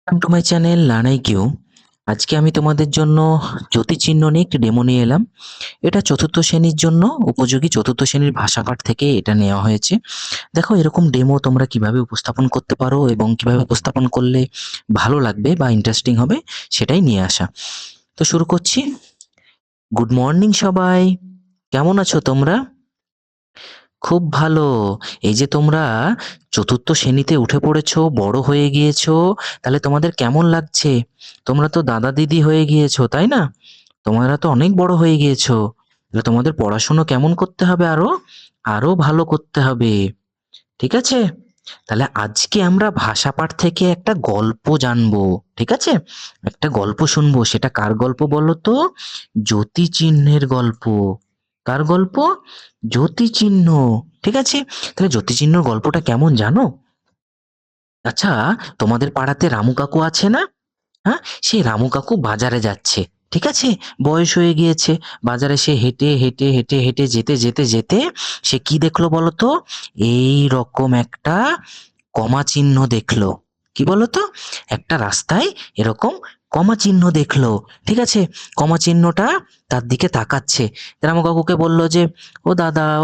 Welcome to my channel learn Q. আজকে আমি তোমাদের জন্য জ্যোতিচিহ্ন নিয়ে একটি ডেমো নিয়ে এলাম। এটা চতুর্থ শ্রেণীর জন্য উপযোগী, চতুর্থ শ্রেণীর ভাষাপাঠ থেকে এটা নেওয়া হয়েছে। দেখো এরকম ডেমো তোমরা কিভাবে উপস্থাপন করতে পারো এবং কিভাবে উপস্থাপন করলে ভালো লাগবে বা ইন্টারেস্টিং হবে সেটাই নিয়ে আসা। তো শুরু করছি। গুড মর্নিং সবাই, কেমন আছো তোমরা? খুব ভালো। এই যে তোমরা চতুর্থ শ্রেণীতে উঠে পড়েছো, বড় হয়ে গিয়েছো, তাহলে তোমাদের কেমন লাগছে? তোমরা তো দাদা দিদি হয়ে গিয়েছো, তাই না? তোমরা তো অনেক বড় হয়ে গিয়েছো। তাহলে তোমাদের পড়াশুনো কেমন করতে হবে? আরো আরো ভালো করতে হবে। ঠিক আছে? তাহলে আজকে আমরা ভাষা পাঠ থেকে একটা গল্প জানবো। ঠিক আছে? একটা গল্প শুনবো। সেটা কার গল্প বলো তো? জ্যোতিচিহ্নের গল্প। কার গল্প? জ্যোতিচিহ্ন। ঠিক আছে? তাহলে জ্যোতিচিহ্নর গল্পটা কেমন জানো? আচ্ছা, তোমাদের পাড়াতে রামু কাকু আছে না? হ্যাঁ, সেই রামু কাকু বাজারে যাচ্ছে। ঠিক আছে? বয়স হয়ে গিয়েছে। বাজারে সে হেঁটে হেঁটে হেঁটে হেঁটে যেতে যেতে যেতে সে কি দেখলো বলতো? এই রকম একটা কমা চিহ্ন দেখলো। কি বলতো? একটা রাস্তায় এরকম কমা চিহ্ন দেখলো। ঠিক আছে? কমা চিহ্নটা তার দিকে তাকাচ্ছে। রামু কাকুকে বলল যে, ও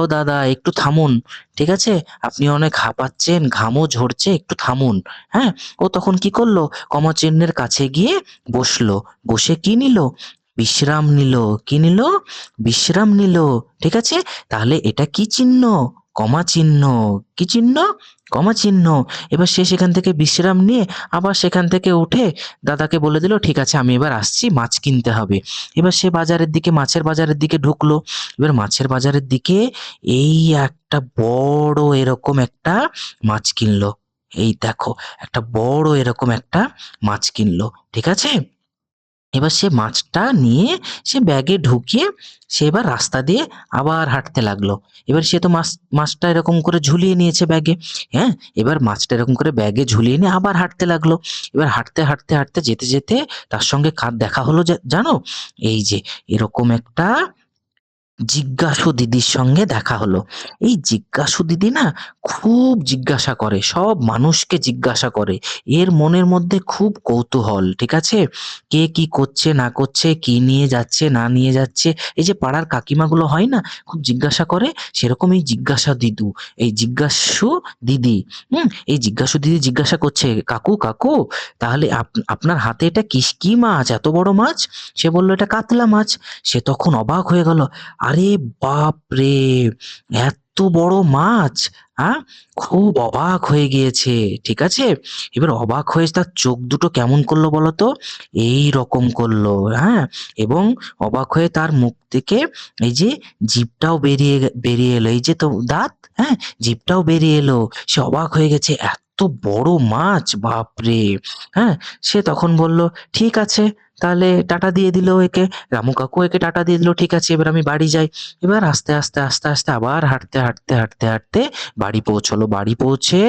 দাদা একটু থামুন। ঠিক আছে? আপনি অনেক হাঁপাচ্ছেন, ঘামও ঝরছে, একটু থামুন। হ্যাঁ? ও তখন কি করলো? কমা চিহ্নের কাছে গিয়ে বসলো। বসে কি নিল? বিশ্রাম নিল। কি নিল? বিশ্রাম নিল। ঠিক আছে? তাহলে এটা কি চিহ্ন? কমা চিহ্ন। কি চিহ্ন? কমা চিহ্ন। এবার সে সেখান থেকে বিশ্রাম নিয়ে আবার সেখান থেকে উঠে দাদাকে বলে দিল, ঠিক আছে আমি এবার আসছি, মাছ কিনতে হবে। এবার সে বাজারের দিকে, মাছের বাজারের দিকে ঢুকলো। এবার মাছের বাজারের দিকে এই একটা বড় এরকম একটা মাছ কিনলো। এই দেখো, একটা বড় এরকম একটা মাছ কিনলো। ঠিক আছে? এবার সে মাছটা নিয়ে সে ব্যাগে ঢুকিয়ে সে এবার রাস্তা দিয়ে আবার হাঁটতে লাগলো। এবার সে তো মাছটা এরকম করে ঝুলিয়ে নিয়েছে ব্যাগে। হ্যাঁ, এবার মাছটা এরকম করে ব্যাগে ঝুলিয়ে নিয়ে আবার হাঁটতে লাগলো। এবার হাঁটতে হাঁটতে হাঁটতে যেতে যেতে তার সঙ্গে কার দেখা হলো জানো? এই যে এরকম একটা জিজ্ঞাসু দিদির সঙ্গে দেখা হলো। এই জিজ্ঞাসু দিদি না খুব জিজ্ঞাসা করে, সব মানুষকে জিজ্ঞাসা করে। এর মনের মধ্যে খুব কৌতূহল। ঠিক আছে? কে কি করছে না করছে, কি নিয়ে যাচ্ছে না নিয়ে যাচ্ছে। এই যে পাড়ার কাকিমাগুলো হয় না, খুব জিজ্ঞাসা করে, সেরকম এই জিজ্ঞাসু দিদি। এই জিজ্ঞাসু দিদি জিজ্ঞাসা করছে, কাকু কাকু তাহলে আপনার হাতে এটা কি মাছ, এত বড় মাছ? সে বলল এটা কাতলা মাছ। সে তখন অবাক হয়ে গেল। আরে বাপ রে! এত বড় মাছ! হ্যাঁ? খুব অবাক হয়ে গিয়েছে। ঠিক আছে? এবার অবাক হয়ে তার চোখ দুটো কেমন করলো বলতো? এই রকম করলো। হ্যাঁ? এবং অবাক হয়ে তার মুখ থেকে এই যে জিভটাও বেরিয়ে এলো। এই যে তো দাঁত, হ্যাঁ? জিভটাও বেরিয়ে এলো। সে অবাক হয়ে গেছে, এত বড় মাছ! বাপরে! হ্যাঁ? সে তখন বলল, ঠিক আছে তাহলে টাটা দিয়ে দিল একে। রামু কাকু একে টাটা দিয়ে দিল। ঠিক আছে এবার আমি বাড়ি যাই। এবার আস্তে আস্তে আস্তে আস্তে আবার হাঁটতে হাঁটতে হাঁটতে হাঁটতে বাড়ি পৌঁছলো। বাড়ি পৌঁছে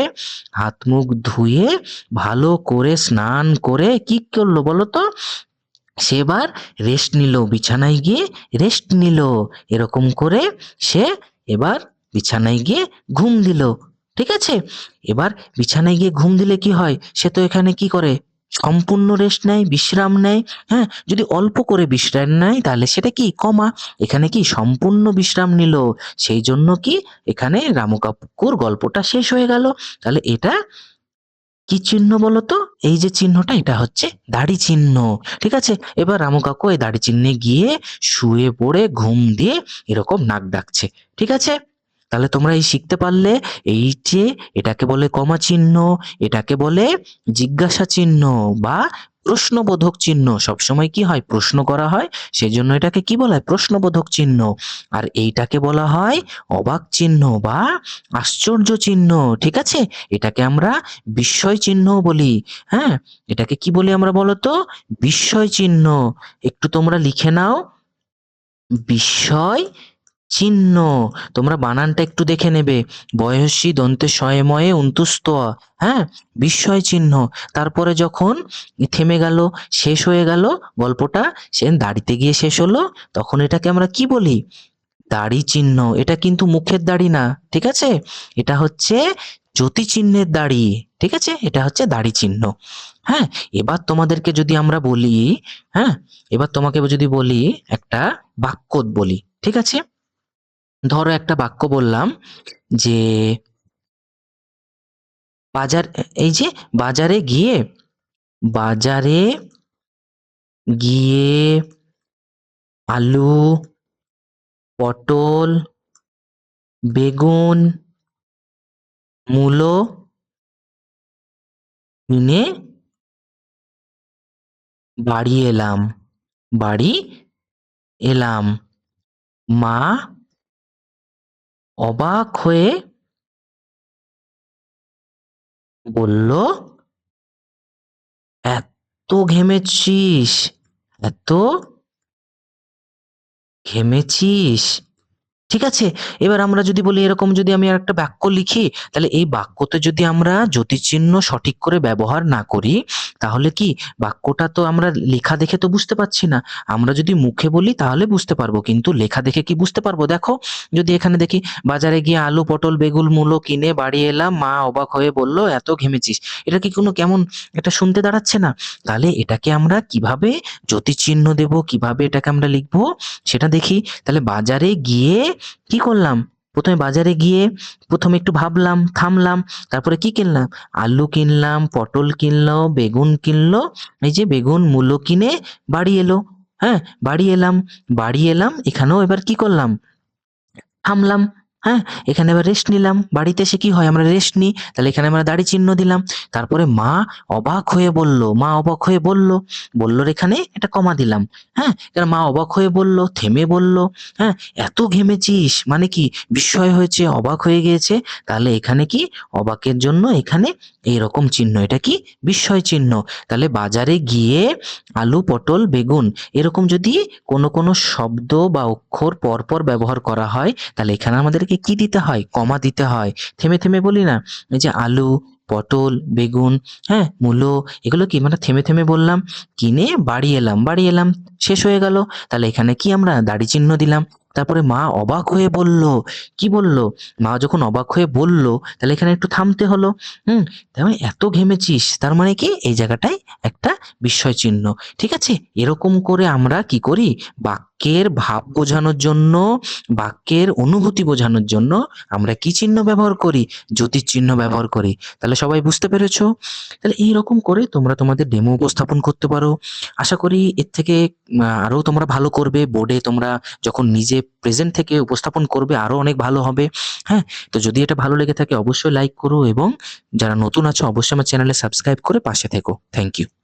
হাত মুখ ধুয়ে ভালো করে স্নান করে কি করলো বলো তো? সে এবার রেস্ট নিল, বিছানায় গিয়ে রেস্ট নিল। এরকম করে সে এবার বিছানায় গিয়ে ঘুম দিল। ঠিক আছে? এবার বিছানায় গিয়ে ঘুম দিলে কি হয়? সে তো এখানে কি করে? সম্পূর্ণ রেস্ট নেয়, বিশ্রাম নেয়। হ্যাঁ, যদি অল্প করে বিশ্রাম নেয় তাহলে সেটা কি কমা। এখানে কি সম্পূর্ণ বিশ্রাম নিল। সেই জন্য কি এখানে রামু কাকুর গল্পটা শেষ হয়ে গেল। তাহলে এটা কি চিহ্ন বলতো? এই যে চিহ্নটা, এটা হচ্ছে দাড়ি চিহ্ন। ঠিক আছে? এবার রামু কাকু এই দাড়ি চিহ্নে গিয়ে শুয়ে পড়ে ঘুম দিয়ে এরকম নাক ডাকছে। ঠিক আছে? তাহলে তোমরা এই শিখতে পারলে এই যে এটাকে বলে কমা চিহ্ন, এটাকে বলে জিজ্ঞাসা চিহ্ন বা প্রশ্নবোধক চিহ্ন। সবসময় কি হয়? প্রশ্ন করা হয়, সেজন্য এটাকে কি বলা হয়? প্রশ্নবোধক চিহ্ন। আর এইটাকে বলা হয় অবাক চিহ্ন বা আশ্চর্য চিহ্ন। ঠিক আছে? এটাকে আমরা বিস্ময় চিহ্নও বলি। হ্যাঁ, এটাকে কি বলি আমরা বলতো? বিস্ময় চিহ্ন। একটু তোমরা লিখে নাও, বিস্ময় চিহ্ন। তোমরা বানানটা একটু দেখে নেবে। বয়সী দন্তে শয়ে ময়ে অন্তুস্ত অ। হ্যাঁ, বিস্ময় চিহ্ন। তারপরে যখন থেমে গেল, শেষ হয়ে গেল গল্পটা, সে দাড়িতে গিয়ে শেষ হলো, তখন এটাকে আমরা কি বলি? দাড়ি চিহ্ন। এটা কিন্তু মুখের দাড়ি না। ঠিক আছে? এটা হচ্ছে জ্যোতি চিহ্নের দাড়ি। ঠিক আছে? এটা হচ্ছে দাড়ি চিহ্ন। হ্যাঁ, এবার তোমাদেরকে যদি আমরা বলি, হ্যাঁ, এবার তোমাকে যদি বলি একটা বাক্য বলি, ঠিক আছে? ধরো একটা বাক্য বললাম যে বাজার এই যে বাজারে গিয়ে বাজারে গিয়ে আলু, পটল, বেগুন, মূলো কিনে বাড়ি এলাম বাড়ি এলাম। মা অবাক হয়ে বলল, এত ঘেমেছিস এত ঘেমেছিস ঠিক আছে? এবার আমরা যদি বলি এরকম যদি আমি আরেকটা বাক্য লিখি, তাহলে এই বাক্যতে যদি আমরা যতিচিহ্ন সঠিক করে ব্যবহার না করি, তাহলে কি বাক্যটা তো আমরা লেখা দেখে তো বুঝতে পারছি না। আমরা যদি মুখে বলি তাহলে বুঝতে পারবো, কিন্তু লেখা দেখে কি বুঝতে পারবো? দেখো, যদি এখানে দেখি বাজারে গিয়ে আলু, পটল, বেগুন, মূলো কিনে বাড়ি এলাম, মা অবাক হয়ে বলল, এত ঘেমেছিস। এটা কি কোনো কেমন এটা শুনতে দাঁড়াচ্ছে না? তাহলে এটাকে আমরা কিভাবে যতিচিহ্ন দেব, কিভাবে এটাকে আমরা লিখবো সেটা দেখি। তাহলে বাজারে গিয়ে কি করলাম? প্রথমে বাজারে গিয়ে প্রথমে একটু ভাবলাম, থামলাম, তারপরে কি কিনলাম? আলু কিনলাম, পটল কিনলো, বেগুন কিনলো, এই যে বেগুন মূলো কিনে বাড়ি এলো। হ্যাঁ, বাড়ি এলাম, বাড়ি এলাম, এখানেও এবার কি করলাম? থামলাম। হ্যাঁ, এখানে এবার রেস্ট নিলাম। বাড়িতে এসে কি হয়? আমরা রেস্ট নিই। তাহলে এখানে আমরা দাড়ি চিহ্ন দিলাম। তারপরে মা অবাক হয়ে বলল, মা অবাক হয়ে বলল, বললোর এখানে একটা কমা দিলাম। হ্যাঁ, কারণ মা অবাক হয়ে বলল, থেমে বলল, হ্যাঁ, এত ঘেমেছিস মানে কি বিস্ময় হয়েছে, অবাক হয়ে গিয়েছে। তাহলে এখানে কি অবাকের জন্য এখানে এইরকম চিহ্ন, এটা কি বিস্ময় চিহ্ন। তাহলে বাজারে গিয়ে আলু, পটল, বেগুন এরকম যদি কোনো কোনো শব্দ বা অক্ষর পরপর ব্যবহার করা হয়, তাহলে এখানে আমাদেরকে কি দিতে হয়? কমা দিতে হয়। থেমে থেমে বলি না, এই যে আলু, পটল, বেগুন, হ্যাঁ, মূলো, এগুলো কি মানে থেমে থেমে বললাম, কিনে বাড়ি এলাম, বাড়ি এলাম, শেষ হয়ে গেল। তাহলে এখানে কি আমরা দাড়ি চিহ্ন দিলাম। তারপরে মা অবাক হয়ে বলল, কি বলল? মা যখন অবাক হয়ে বলল, তাহলে এখানে একটু থামতে হলো। হুম, তার মানে এত ঘেমেছিস, তার মানে কি এই জায়গাটায় একটা বিস্ময় চিহ্ন। ঠিক আছে? এরকম করে আমরা কি করি? বাক্যের ভাব বোঝানোর জন্য, বাক্যের অনুভূতি বোঝানোর জন্য আমরা কি চিহ্ন ব্যবহার করি? জ্যোতির চিহ্ন ব্যবহার করি। তাহলে সবাই বুঝতে পেরেছো? তাহলে এইরকম করে তোমরা তোমাদের ডেমো উপস্থাপন করতে পারো। আশা করি এর থেকে আরো তোমরা ভালো করবে। বোর্ডে তোমরা যখন নিজে প্রেজেন্ট থেকে উপস্থাপন করবে আরো অনেক ভালো হবে। হ্যাঁ? তো যদি এটা ভালো লেগে থাকে অবশ্যই লাইক করো, এবং যারা নতুন আছো অবশ্যই আমার চ্যানেলে সাবস্ক্রাইব করে পাশে থেকো। Thank you.